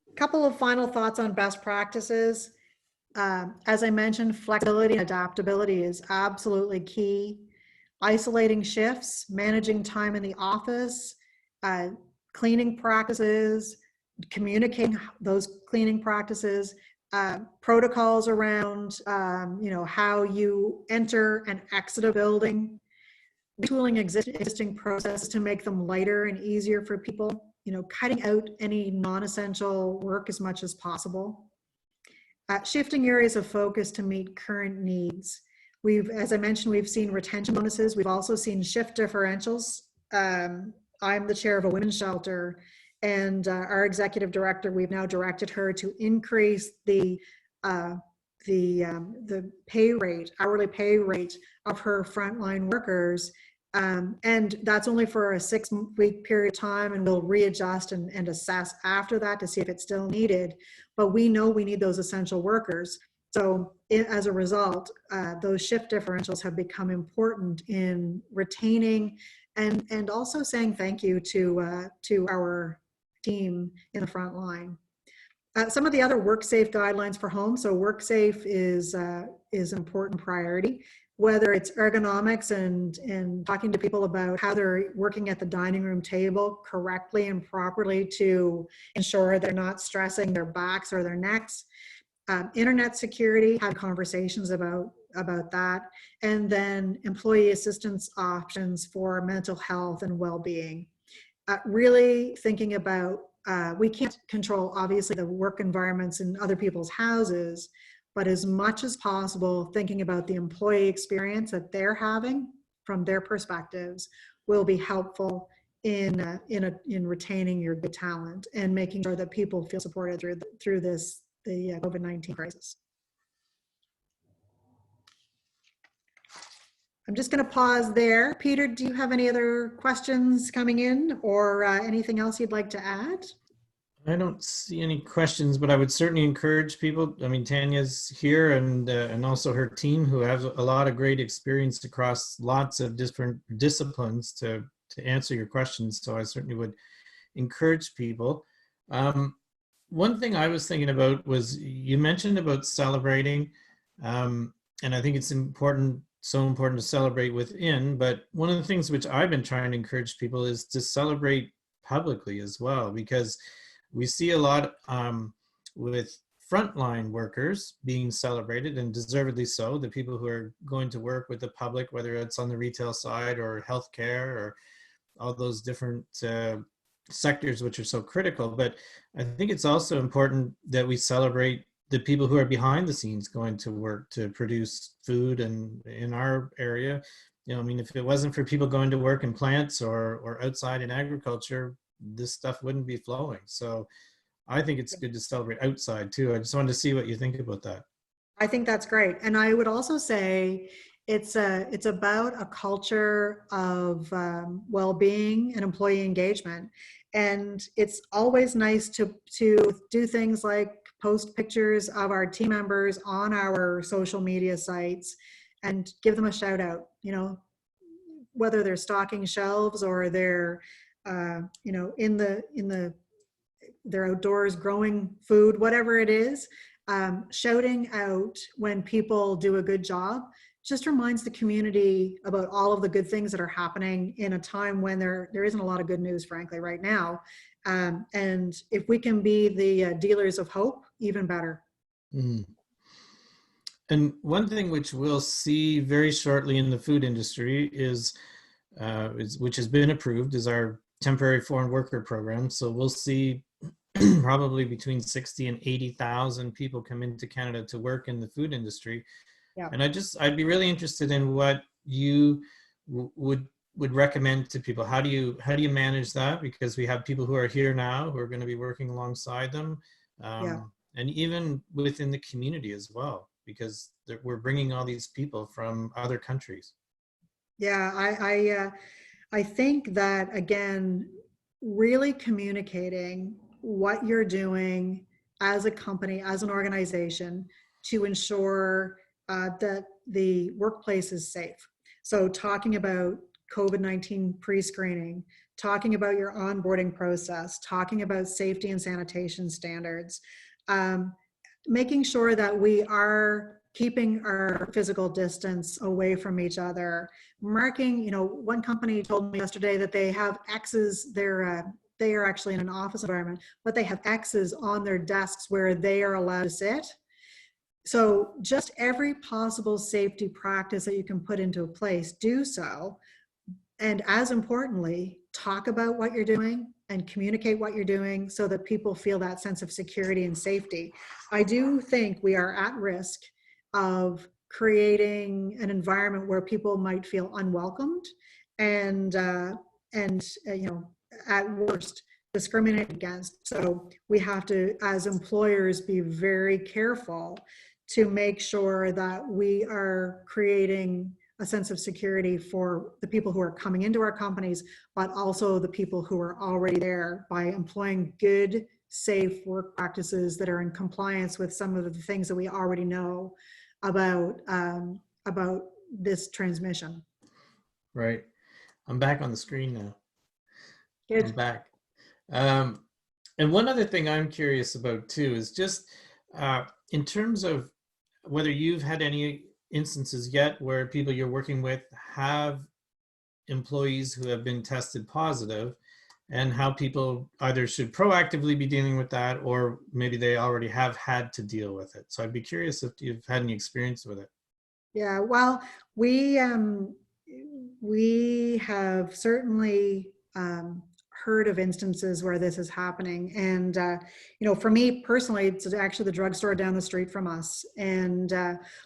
A couple of final thoughts on best practices. As I mentioned, flexibility and adaptability is absolutely key. Isolating shifts, managing time in the office, cleaning practices, communicating those cleaning practices, protocols around you know, how you enter and exit a building, retooling existing processes to make them lighter and easier for people, you know, cutting out any non-essential work as much as possible. Shifting areas of focus to meet current needs. As I mentioned, we've seen retention bonuses. We've also seen shift differentials. I'm the chair of a women's shelter, and our executive director, we've now directed her to increase the pay rate, hourly pay rate of her frontline workers. And that's only for a 6-week period of time, and we'll readjust and assess after that to see if it's still needed. But we know we need those essential workers. So as a result, those shift differentials have become important in retaining and also saying thank you to our team in the front line. Some of the other WorkSafe guidelines for home. So WorkSafe is an important priority, whether it's ergonomics and talking to people about how they're working at the dining room table correctly and properly to ensure they're not stressing their backs or their necks. Internet security, have conversations about that, and then employee assistance options for mental health and well-being. Really thinking about, we can't control obviously the work environments in other people's houses, but as much as possible, thinking about the employee experience that they're having from their perspectives will be helpful in retaining your good talent and making sure that people feel supported through the COVID-19 crisis. I'm just going to pause there. Peter, do you have any other questions coming in or anything else you'd like to add? I don't see any questions, but I would certainly encourage people. I mean, Tanya's here and also her team who have a lot of great experience across lots of different disciplines to answer your questions. So I certainly would encourage people. One thing I was thinking about was you mentioned about celebrating, and I think it's important, so important to celebrate within, but one of the things which I've been trying to encourage people is to celebrate publicly as well, because we see a lot with frontline workers being celebrated, and deservedly so, the people who are going to work with the public, whether it's on the retail side or healthcare or all those different sectors which are so critical. But I think it's also important that we celebrate the people who are behind the scenes going to work to produce food. And in our area, you know, I mean, if it wasn't for people going to work in plants or outside in agriculture, this stuff wouldn't be flowing. So I think it's good to celebrate outside too. I just wanted to see what you think about that. I think that's great. And I would also say it's about a culture of well-being and employee engagement. And it's always nice to do things like post pictures of our team members on our social media sites and give them a shout out, you know, whether they're stocking shelves or they're, you know, they're outdoors growing food, whatever it is. Shouting out when people do a good job just reminds the community about all of the good things that are happening in a time when there isn't a lot of good news, frankly, right now. And if we can be the dealers of hope, even better. Mm. And one thing which we'll see very shortly in the food industry is which has been approved, is our temporary foreign worker program. So we'll see probably between 60 and 80,000 people come into Canada to work in the food industry. Yeah. And I'd be really interested in what you would recommend to people. How do you manage that? Because we have people who are here now who are going to be working alongside them, and even within the community as well, because we're bringing all these people from other countries. Yeah, I think that, again, really communicating what you're doing as a company, as an organization, to ensure that the workplace is safe. So talking about COVID-19 pre-screening, talking about your onboarding process, talking about safety and sanitation standards, making sure that we are keeping our physical distance away from each other, marking, you know, one company told me yesterday that they have X's, they are actually in an office environment, but they have X's on their desks where they are allowed to sit. So just every possible safety practice that you can put into place, do so. And as importantly, talk about what you're doing and communicate what you're doing so that people feel that sense of security and safety. I do think we are at risk of creating an environment where people might feel unwelcomed and you know, at worst, discriminated against. So we have to, as employers, be very careful to make sure that we are creating a sense of security for the people who are coming into our companies, but also the people who are already there, by employing good, safe work practices that are in compliance with some of the things that we already know about this transmission. Right. I'm back on the screen now. Good. I'm back. And one other thing I'm curious about too is just in terms of whether you've had any instances yet where people you're working with have employees who have been tested positive, and how people either should proactively be dealing with that, or maybe they already have had to deal with it. So I'd be curious if you've had any experience with it. Yeah, well, we have certainly heard of instances where this is happening. And, you know, for me personally, it's actually the drugstore down the street from us. And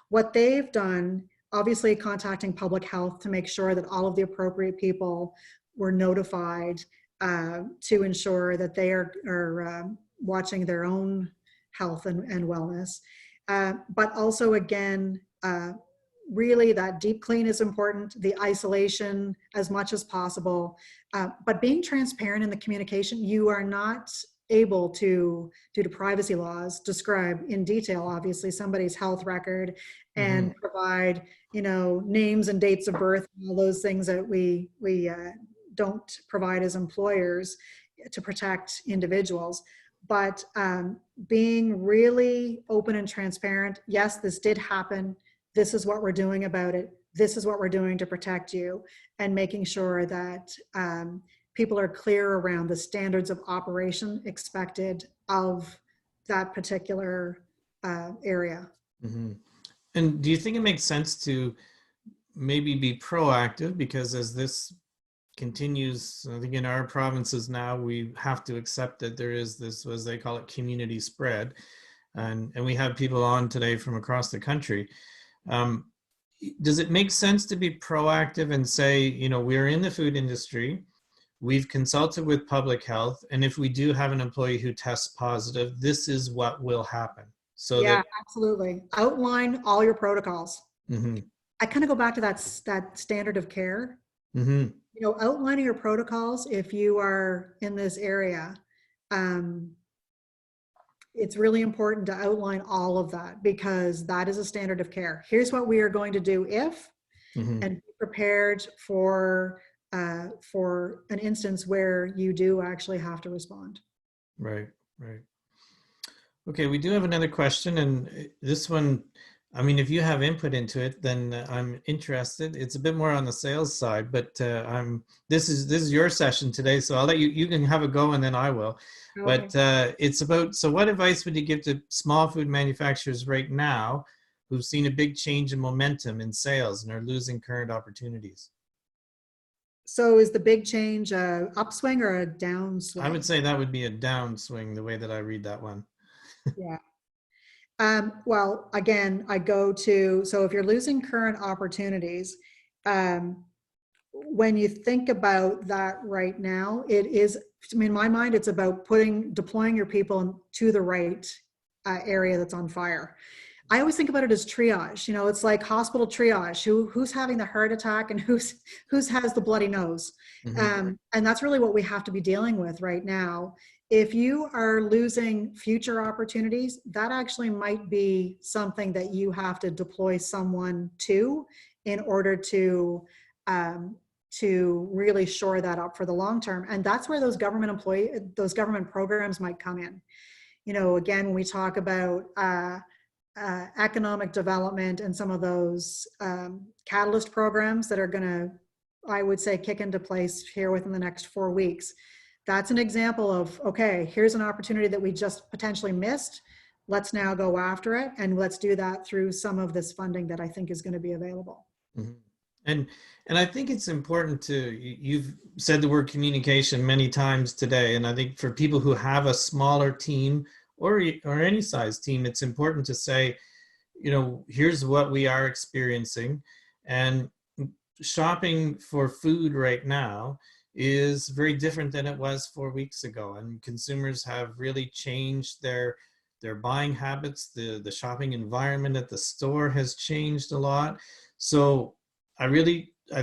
what they've done, obviously contacting public health to make sure that all of the appropriate people were notified to ensure that they are watching their own health and wellness. But also, again, really that deep clean is important, the isolation as much as possible, but being transparent in the communication. You are not able to, due to privacy laws, describe in detail, obviously, somebody's health record and provide, you know, names and dates of birth, and all those things that we don't provide as employers to protect individuals. But being really open and transparent, yes, this did happen. This is what we're doing about it. This is what we're doing to protect you, and making sure that people are clear around the standards of operation expected of that particular area. And do you think it makes sense to maybe be proactive? Because as this continues, I think in our provinces now, we have to accept that there is this, as they call it, community spread. And we have people on today from across the country. Does it make sense to be proactive and say, you know, we're in the food industry, we've consulted with public health, and if we do have an employee who tests positive, this is what will happen? So yeah, that, absolutely. Outline all your protocols. mm-hmm, I kind of go back to that standard of care. mm-hmm, You know, outlining your protocols if you are in this area. It's really important to outline all of that, because that is a standard of care. Here's what we are going to do if, mm-hmm. and be prepared for an instance where you do actually have to respond. Right, right. Okay, we do have another question, and this one, I mean, if you have input into it, then I'm interested. It's a bit more on the sales side, but this is your session today, so I'll let you can have a go, and then I will. Okay. But it's about, so what advice would you give to small food manufacturers right now who've seen a big change in momentum in sales and are losing current opportunities? So is the big change a upswing or a downswing? I would say that would be a downswing, the way that I read that one. Yeah. Well, again, I go to, so if you're losing current opportunities, when you think about that right now, it is, I mean, in my mind, it's about deploying your people to the right area that's on fire. I always think about it as triage. You know, it's like hospital triage. Who's having the heart attack and who's has the bloody nose, and that's really what we have to be dealing with right now. If you are losing future opportunities, that actually might be something that you have to deploy someone to in order to really shore that up for the long term. And that's where those government programs might come in. You know, again, when we talk about economic development and some of those catalyst programs that are going to, I would say, kick into place here within the next 4 weeks. That's an example of, okay, here's an opportunity that we just potentially missed. Let's now go after it, and let's do that through some of this funding that I think is going to be available. And I think it's important to, you've said the word communication many times today, and I think for people who have a smaller team or any size team, it's important to say, you know, here's what we are experiencing. And shopping for food right now is very different than it was 4 weeks ago, and consumers have really changed their buying habits. The shopping environment at the store has changed a lot. So I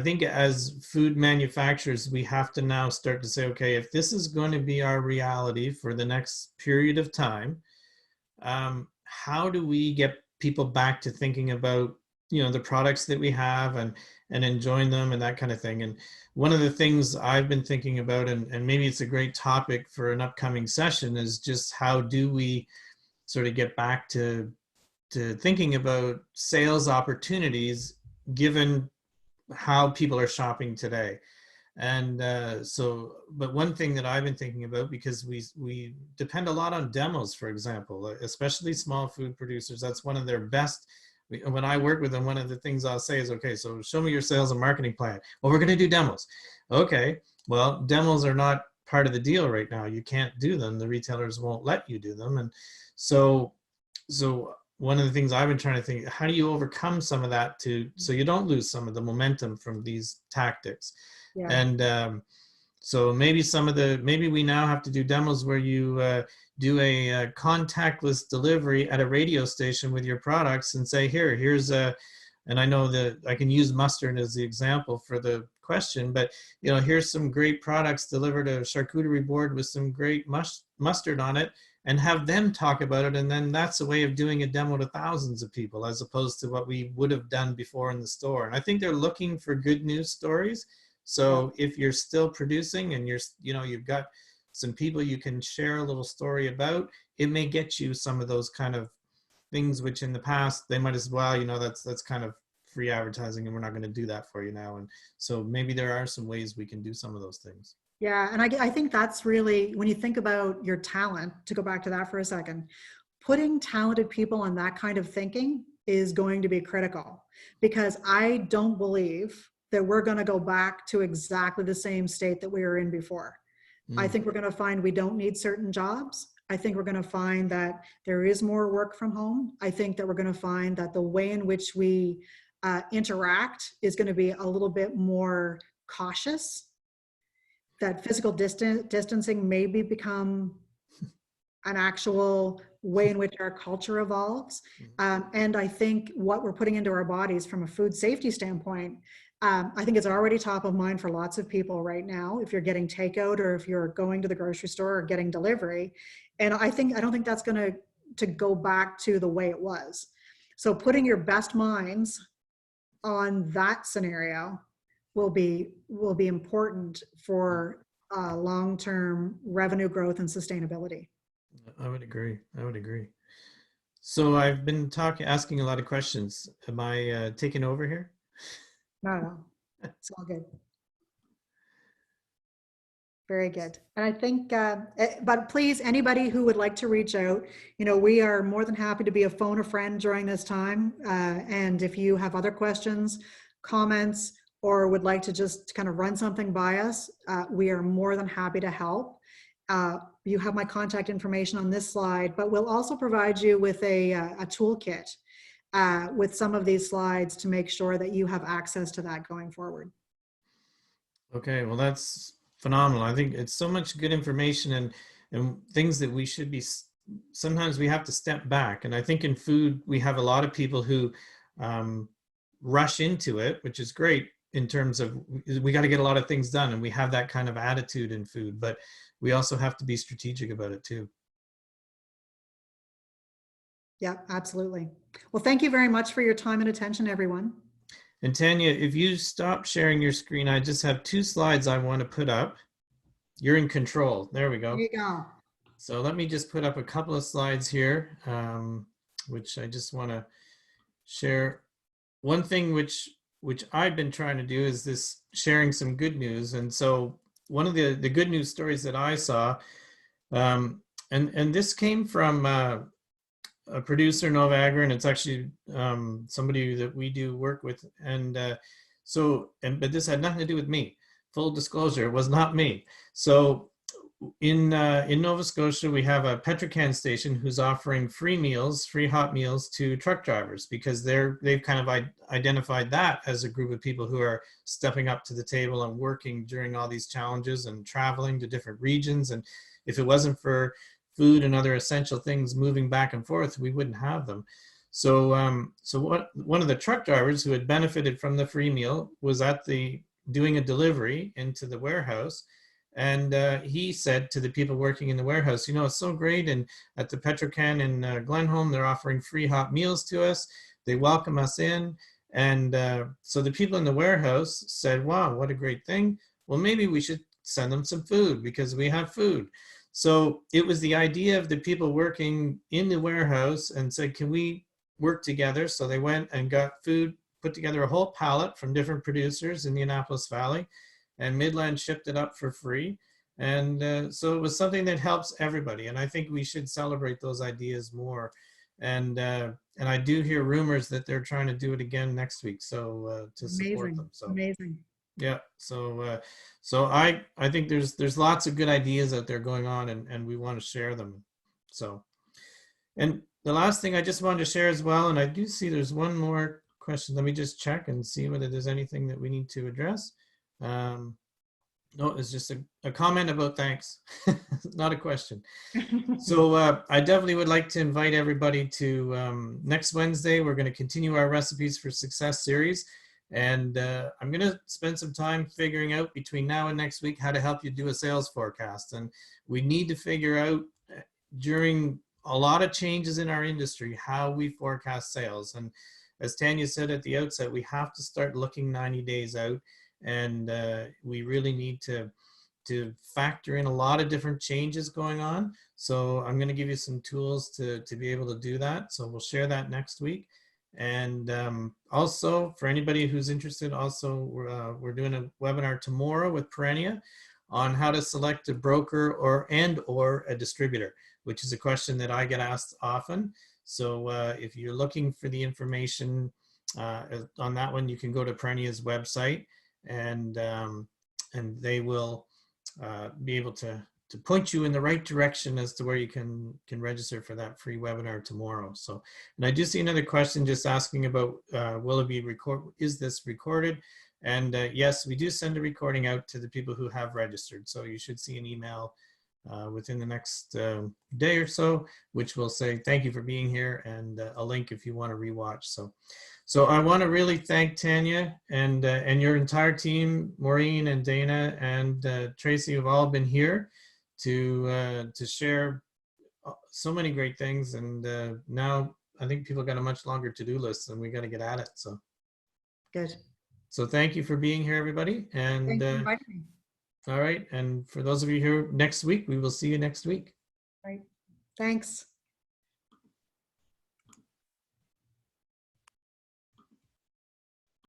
think as food manufacturers, we have to now start to say, okay, if this is going to be our reality for the next period of time, how do we get people back to thinking about, you know, the products that we have and enjoying them and that kind of thing? And one of the things I've been thinking about, and maybe it's a great topic for an upcoming session, is just how do we sort of get back to thinking about sales opportunities given how people are shopping today. And but one thing that I've been thinking about, because we depend a lot on demos, for example, especially small food producers. That's one of their best. When I work with them, one of the things I'll say is, okay, so show me your sales and marketing plan. Well, we're going to do demos. Okay, well, demos are not part of the deal right now. You can't do them. The retailers won't let you do them. And so one of the things I've been trying to think, how do you overcome some of that so you don't lose some of the momentum from these tactics? Yeah. And so maybe we now have to do demos where you do a contactless delivery at a radio station with your products and say, here's a, and I know that I can use mustard as the example for the question, but here's some great products delivered a charcuterie board with some great mustard on it, and have them talk about it. And then that's a way of doing a demo to thousands of people, as opposed to what we would have done before in the store. And I think they're looking for good news stories. So if you're still producing and you've got some people you can share a little story about, it may get you some of those kind of things, which in the past they might as well, that's kind of free advertising and we're not going to do that for you now. And so maybe there are some ways we can do some of those things. Yeah, and I think that's really, when you think about your talent, to go back to that for a second, putting talented people on that kind of thinking is going to be critical, because I don't believe that we're going to go back to exactly the same state that we were in before. I think we're going to find we don't need certain jobs. I think we're going to find that there is more work from home. I think that we're going to find that the way in which we interact is going to be a little bit more cautious, that physical distancing maybe become an actual way in which our culture evolves. And I think what we're putting into our bodies from a food safety standpoint, I think it's already top of mind for lots of people right now, if you're getting takeout or if you're going to the grocery store or getting delivery. And I don't think that's going to go back to the way it was. So putting your best minds on that scenario will be important for long-term revenue growth and sustainability. I would agree. So I've been asking a lot of questions. Am I taking over here? No, it's all good. Very good. And I think, but please, anybody who would like to reach out, we are more than happy to be a phone a friend during this time. And if you have other questions, comments, or would like to just kind of run something by us, we are more than happy to help. You have my contact information on this slide, but we'll also provide you with a toolkit with some of these slides to make sure that you have access to that going forward. Okay, well, that's phenomenal. I think it's so much good information and things that we should be, sometimes we have to step back. And I think in food, we have a lot of people who rush into it, which is great in terms of, we got to get a lot of things done. And we have that kind of attitude in food, but we also have to be strategic about it too. Yeah, absolutely. Well, thank you very much for your time and attention, everyone. And Tanya, if you stop sharing your screen, I just have 2 slides I want to put up. You're in control. There we go. There you go. So let me just put up a couple of slides here, which I just want to share. One thing which I've been trying to do is this sharing some good news. And so one of the good news stories that I saw, and this came from a producer, Nova Agri, and it's actually somebody that we do work with. And but this had nothing to do with me. Full disclosure, it was not me. So in Nova Scotia, we have a Petrocan station who's offering free meals, free hot meals to truck drivers, because they've kind of identified that as a group of people who are stepping up to the table and working during all these challenges and traveling to different regions. And if it wasn't for food and other essential things moving back and forth, we wouldn't have them. So one of the truck drivers who had benefited from the free meal was doing a delivery into the warehouse. And he said to the people working in the warehouse, it's so great. And at the Petrocan in Glenholm, they're offering free hot meals to us. They welcome us in. And so the people in the warehouse said, wow, what a great thing. Well, maybe we should send them some food because we have food. So it was the idea of the people working in the warehouse and said, can we work together? So they went and got food, put together a whole pallet from different producers in the Annapolis Valley, and Midland shipped it up for free. And so it was something that helps everybody. And I think we should celebrate those ideas more. And I do hear rumors that they're trying to do it again next week. So to support them. So amazing. Yeah. So I think there's lots of good ideas out there going on, and we want to share them. So, and the last thing I just wanted to share as well, and I do see there's one more question. Let me just check and see whether there's anything that we need to address. No, it's just a comment about thanks, not a question. So I definitely would like to invite everybody to next Wednesday. We're going to continue our Recipes for Success series. And I'm going to spend some time figuring out between now and next week how to help you do a sales forecast. And we need to figure out during a lot of changes in our industry how we forecast sales. And as Tanya said at the outset, we have to start looking 90 days out. And we really need to factor in a lot of different changes going on. So I'm going to give you some tools to be able to do that. So we'll share that next week. And also for anybody who's interested, also we're doing a webinar tomorrow with Perennia on how to select a broker or a distributor, which is a question that I get asked often. So if you're looking for the information on that one, you can go to Perennia's website, and they will be able to point you in the right direction as to where you can register for that free webinar tomorrow. So, and I do see another question just asking about will it be is this recorded? And yes, we do send a recording out to the people who have registered. So you should see an email within the next day or so, which will say thank you for being here, and a link if you want to rewatch. So I want to really thank Tanya and your entire team, Maureen and Dana and Tracy, have all been here to share so many great things. And now I think people got a much longer to-do list, and we got to get at it. So Good. So thank you for being here, everybody. And Thanks for inviting me. all right. And for those of you here next week, we will see you next week. Right. Thanks.